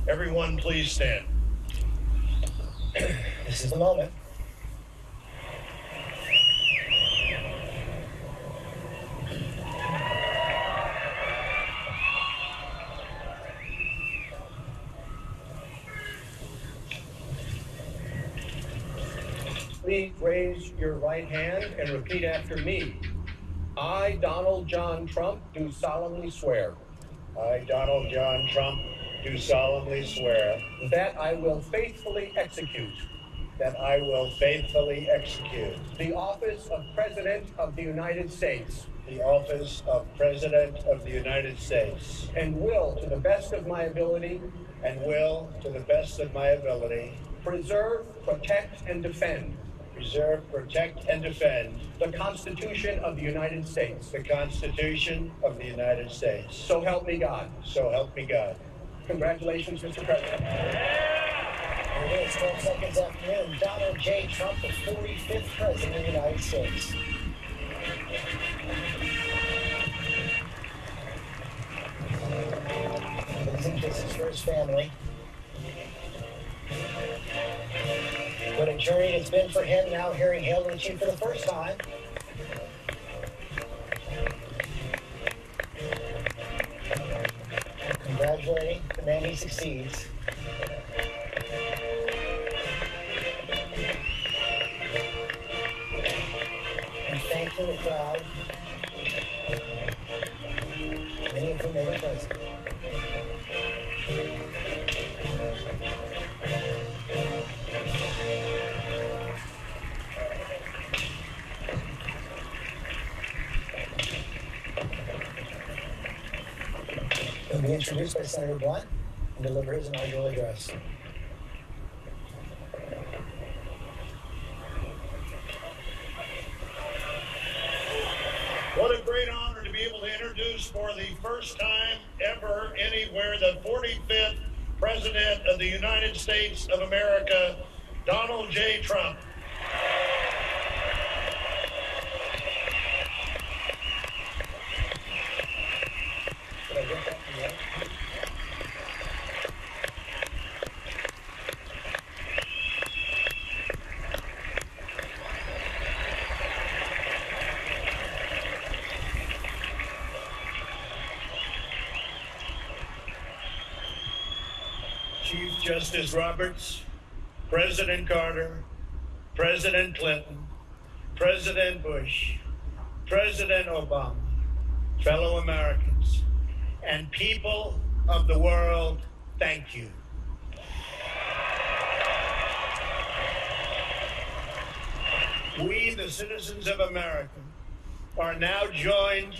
Everyone, please stand. This is the moment. Please raise your right hand and repeat after me. I, Donald John Trump, do solemnly swear. I, Donald John Trump, do solemnly swear that I will faithfully execute that I will faithfully execute the office of President of the United States the office of President of the United States and will, to the best of my ability, preserve, protect, and defend the Constitution of the United States. the Constitution of the United States. So help me God. So help me God. Congratulations, Mr. President. It is 12 seconds after noon. Donald J. Trump, the 45th President of the United States. Hugs and kisses for his family. What a journey it's been for him, now hearing Hail to the Chief for the first time. Congratulating the man he succeeds. And thanking the crowd, many of whom they were present. He'll be introduced by Senator Blunt and deliver his inaugural address. What a great honor to be able to introduce for the first time ever anywhere the 45th President of the United States of America, Donald J. Trump. Did I get that from you? Chief Justice Roberts, President Carter, President Clinton, President Bush, President Obama, fellow Americans, and people of the world, thank you. We, the citizens of America, are now joined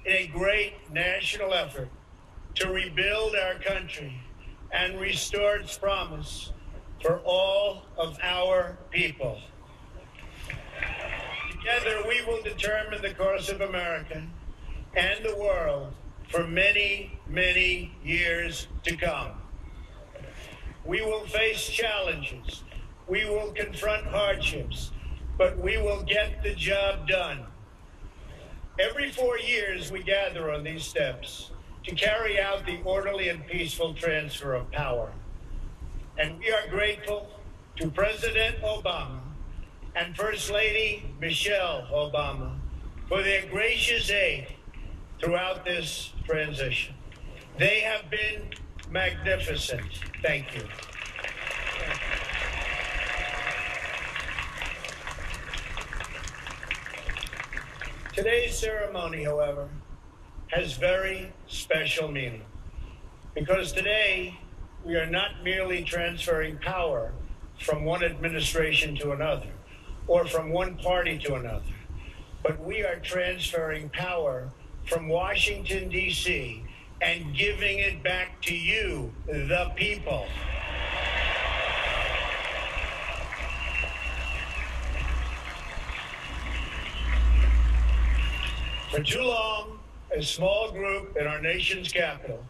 in a great national effort to rebuild our country and restore its promise for all of our people. Together, we will determine the course of America and the world for many, many years to come. We will face challenges. We will confront hardships, but we will get the job done. Every 4 years, we gather on these steps to carry out the orderly and peaceful transfer of power. And we are grateful to President Obama and First Lady Michelle Obama for their gracious aid throughout this transition. They have been magnificent. Thank you. Today's ceremony, however, has very special meaning, because today we are not merely transferring power from one administration to another or from one party to another, but we are transferring power from Washington, D.C., and giving it back to you, the people. For too long, a small group in our nation's capital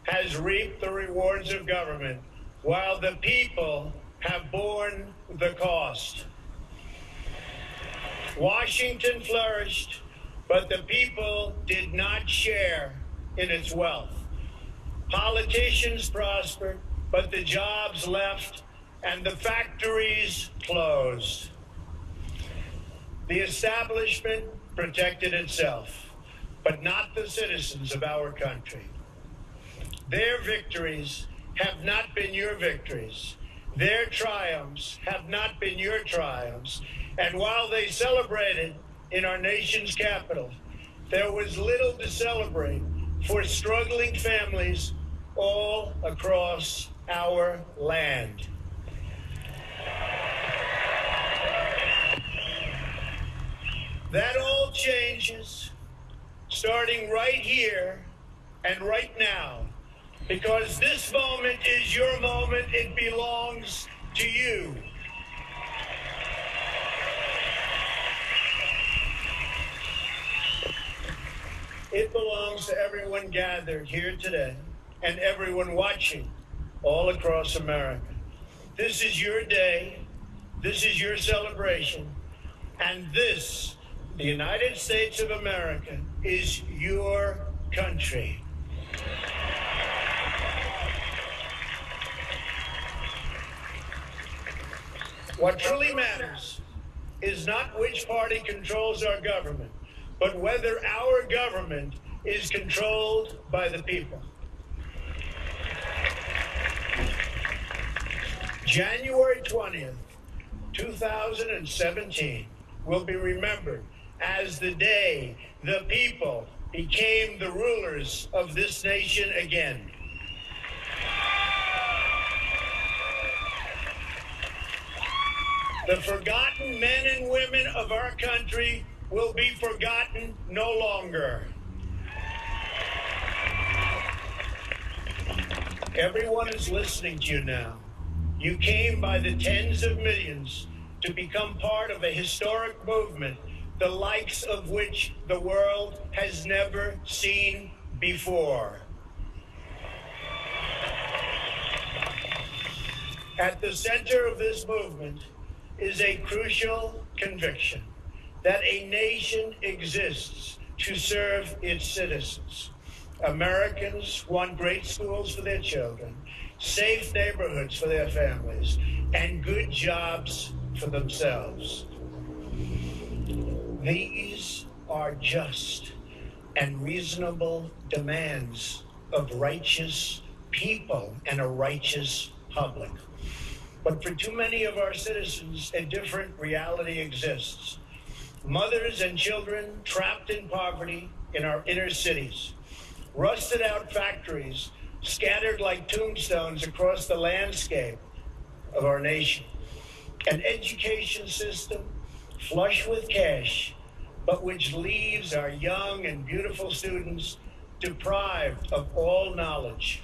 has reaped the rewards of government while the people have borne the cost. Washington flourished, but the people did not share in its wealth. Politicians prospered, but the jobs left and the factories closed. The establishment protected itself, but not the citizens of our country. Their victories have not been your victories. Their triumphs have not been your triumphs. And while they celebrated in our nation's capital, there was little to celebrate for struggling families all across our land. That all changes starting right here and right now, because this moment is your moment. It belongs to you. It belongs to everyone gathered here today and everyone watching all across America. This is your day. This is your celebration. And this, the United States of America, is your country. What truly matters is not which party controls our government, but whether our government is controlled by the people. January 20th, 2017 will be remembered as the day the people became the rulers of this nation again. The forgotten men and women of our country will be forgotten no longer. Everyone is listening to you now. You came by the tens of millions to become part of a historic movement, the likes of which the world has never seen before. At the center of this movement is a crucial conviction that a nation exists to serve its citizens. Americans want great schools for their children, safe neighborhoods for their families, and good jobs for themselves. These are just and reasonable demands of righteous people and a righteous public. But for too many of our citizens, a different reality exists. Mothers and children trapped in poverty in our inner cities, rusted out factories scattered like tombstones across the landscape of our nation, an education system flush with cash, but which leaves our young and beautiful students deprived of all knowledge.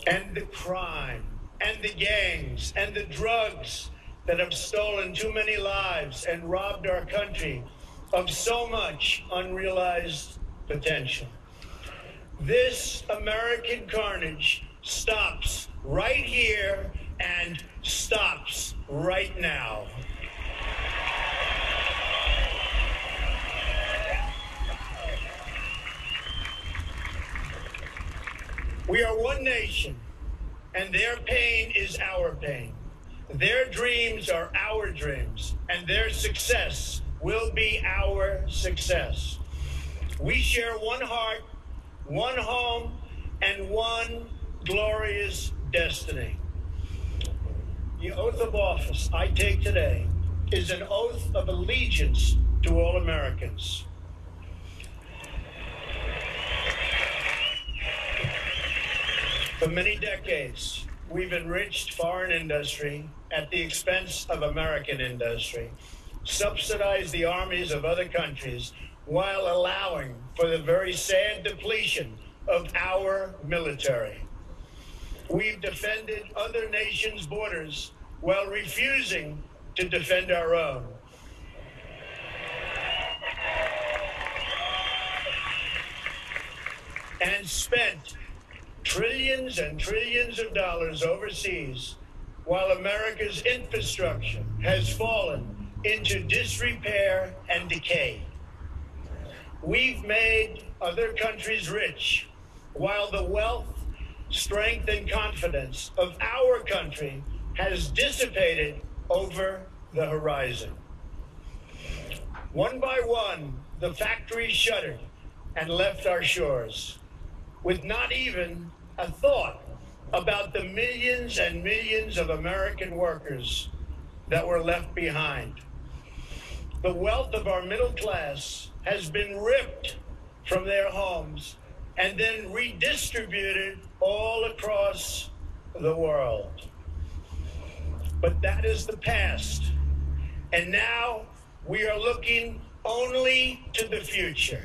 And the crime, and the gangs, and the drugs that have stolen too many lives and robbed our country of so much unrealized potential. This American carnage stops right here and stops right now. We are one nation, and their pain is our pain. Their dreams are our dreams, and their success will be our success. We share one heart, one home, and one glorious destiny. The oath of office I take today is an oath of allegiance to all Americans. For many decades, we've enriched foreign industry at the expense of American industry, subsidized the armies of other countries while allowing for the very sad depletion of our military. We've defended other nations' borders while refusing to defend our own. And spent trillions and trillions of dollars overseas while America's infrastructure has fallen into disrepair and decay. We've made other countries rich while the wealth strength, and confidence of our country has dissipated over the horizon. One by one, the factories shuttered and left our shores, with not even a thought about the millions and millions of American workers that were left behind. The wealth of our middle class has been ripped from their homes and then redistributed all across the world. But that is the past. And now we are looking only to the future.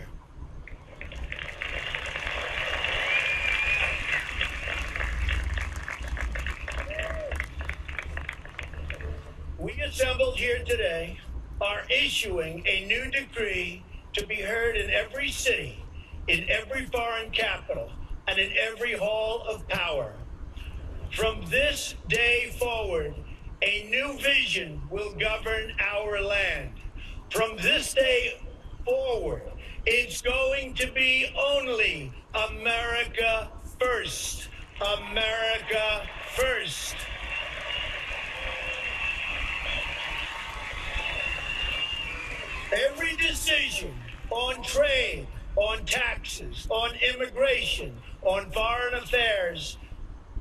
We assembled here today are issuing a new decree to be heard in every city, in every foreign capital, and in every hall of power. From this day forward, a new vision will govern our land. From this day forward, it's going to be only America first. America first. Every decision on trade, on taxes, on immigration, on foreign affairs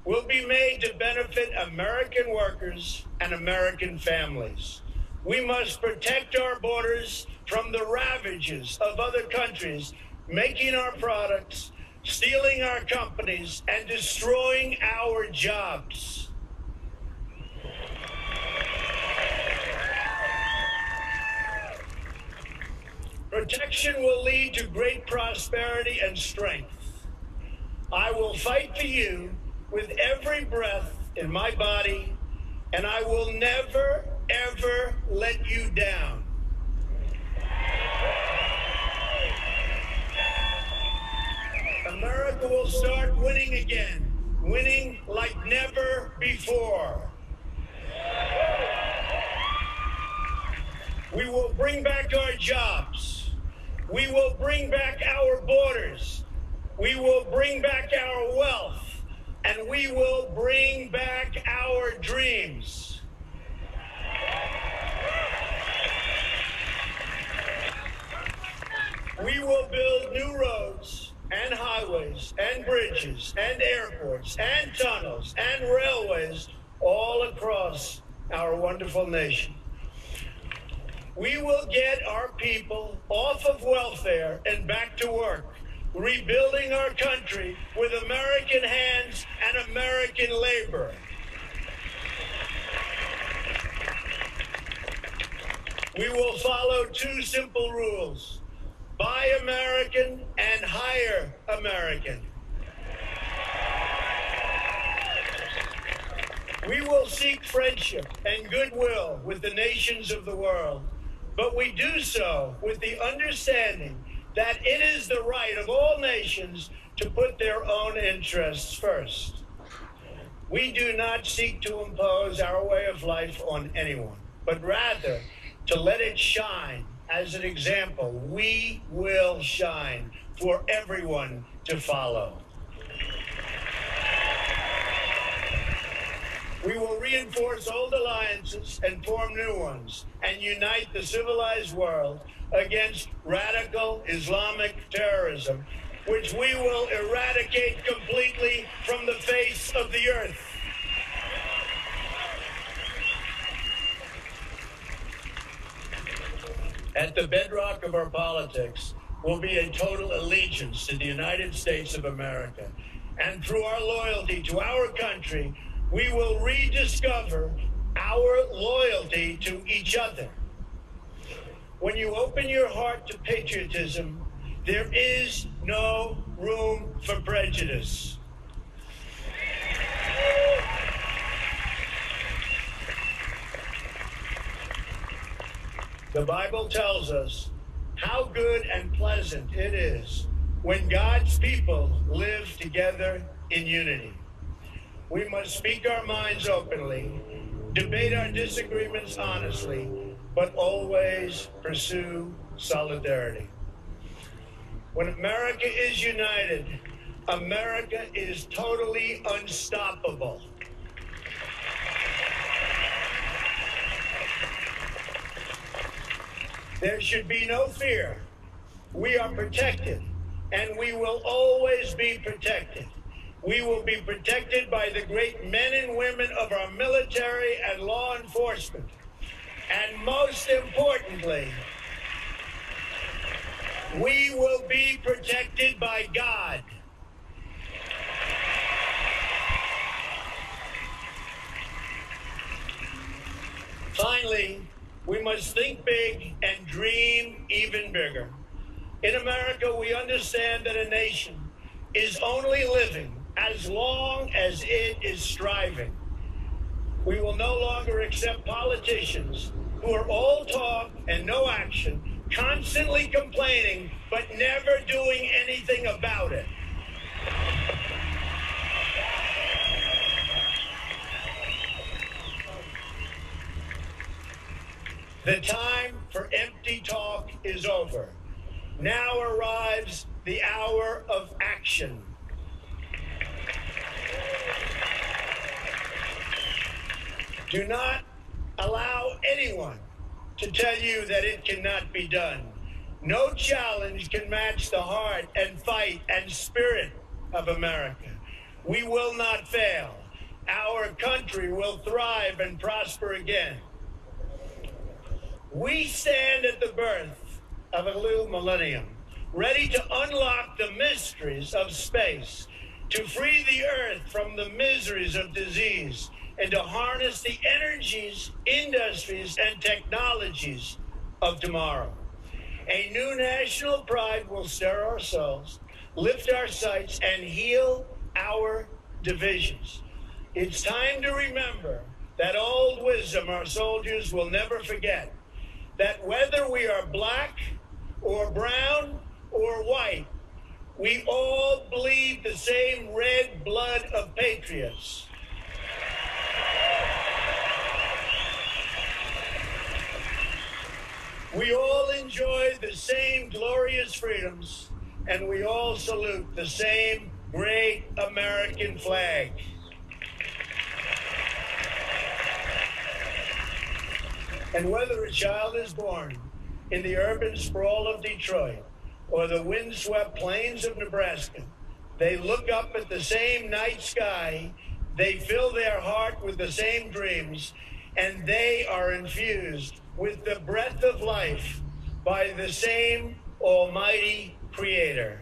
will be made to benefit American workers and American families. We must protect our borders from the ravages of other countries, making our products, stealing our companies, and destroying our jobs. Protection will lead to great prosperity and strength. I will fight for you with every breath in my body, and I will never, ever let you down. America will start winning again, winning like never before. We will bring back our jobs. We will bring back our borders. We will bring back our wealth. And we will bring back our dreams. We will build new roads and highways and bridges and airports and tunnels and railways all across our wonderful nation. We will get our people off of welfare and back to work, rebuilding our country with American hands and American labor. We will follow two simple rules: buy American and hire American. We will seek friendship and goodwill with the nations of the world, but we do so with the understanding that it is the right of all nations to put their own interests first. We do not seek to impose our way of life on anyone, but rather to let it shine as an example. We will shine for everyone to follow. We will reinforce old alliances and form new ones and unite the civilized world against radical Islamic terrorism, which we will eradicate completely from the face of the earth. At the bedrock of our politics will be a total allegiance to the United States of America. And through our loyalty to our country, we will rediscover our loyalty to each other. When you open your heart to patriotism, there is no room for prejudice. The Bible tells us how good and pleasant it is when God's people live together in unity. We must speak our minds openly, debate our disagreements honestly, but always pursue solidarity. When America is united, America is totally unstoppable. There should be no fear. We are protected, and we will always be protected. We will be protected by the great men and women of our military and law enforcement. And most importantly, we will be protected by God. Finally, we must think big and dream even bigger. In America, we understand that a nation is only living as long as it is striving. We will no longer accept politicians who are all talk and no action, constantly complaining, but never doing anything about it. The time for empty talk is over. Now arrives the hour of action. Do not allow anyone to tell you that it cannot be done. No challenge can match the heart and fight and spirit of America. We will not fail. Our country will thrive and prosper again. We stand at the birth of a new millennium, ready to unlock the mysteries of space, to free the earth from the miseries of disease, and to harness the energies, industries, and technologies of tomorrow. A new national pride will stir our souls, lift our sights, and heal our divisions. It's time to remember that old wisdom our soldiers will never forget, that whether we are black or brown or white, we all bleed the same red blood of patriots. We all enjoy the same glorious freedoms, and we all salute the same great American flag. And whether a child is born in the urban sprawl of Detroit or the windswept plains of Nebraska, they look up at the same night sky, they fill their heart with the same dreams, and they are infused with the breath of life by the same almighty Creator.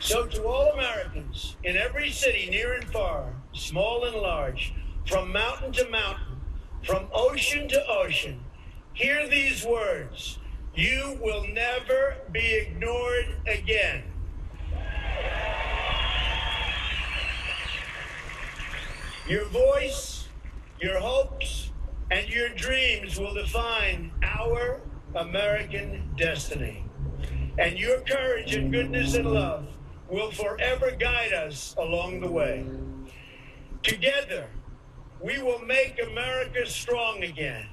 So to all Americans in every city near and far, small and large, from mountain to mountain, from ocean to ocean, hear these words: you will never be ignored again. Your voice, your hopes, and your dreams will define our American destiny. And your courage and goodness and love will forever guide us along the way. Together, we will make America strong again.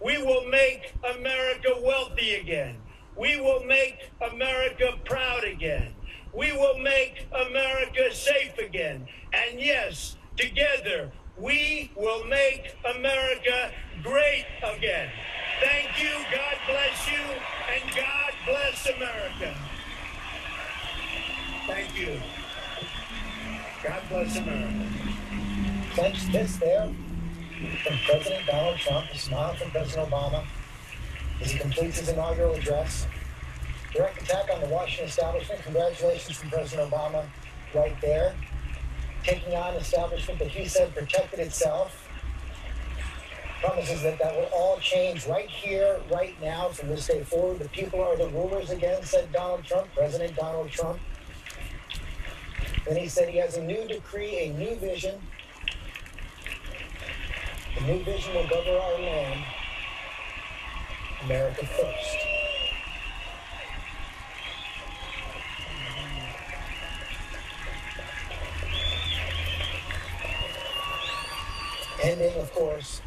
We will make America wealthy again. We will make America proud again. We will make America safe again. And yes, together, we will make America great again. Thank you, God bless you, and God bless America. Thank you. God bless America. Clenched fist there from President Donald Trump, a smile from President Obama as he completes his inaugural address. Direct attack on the Washington establishment. Congratulations from President Obama right there. Taking on an establishment that he said protected itself. Promises that will all change right here, right now, from this day forward. The people are the rulers again, said Donald Trump, President Donald Trump. Then he said he has a new decree, a new vision. The new vision will govern our land. America first. Ending, of course,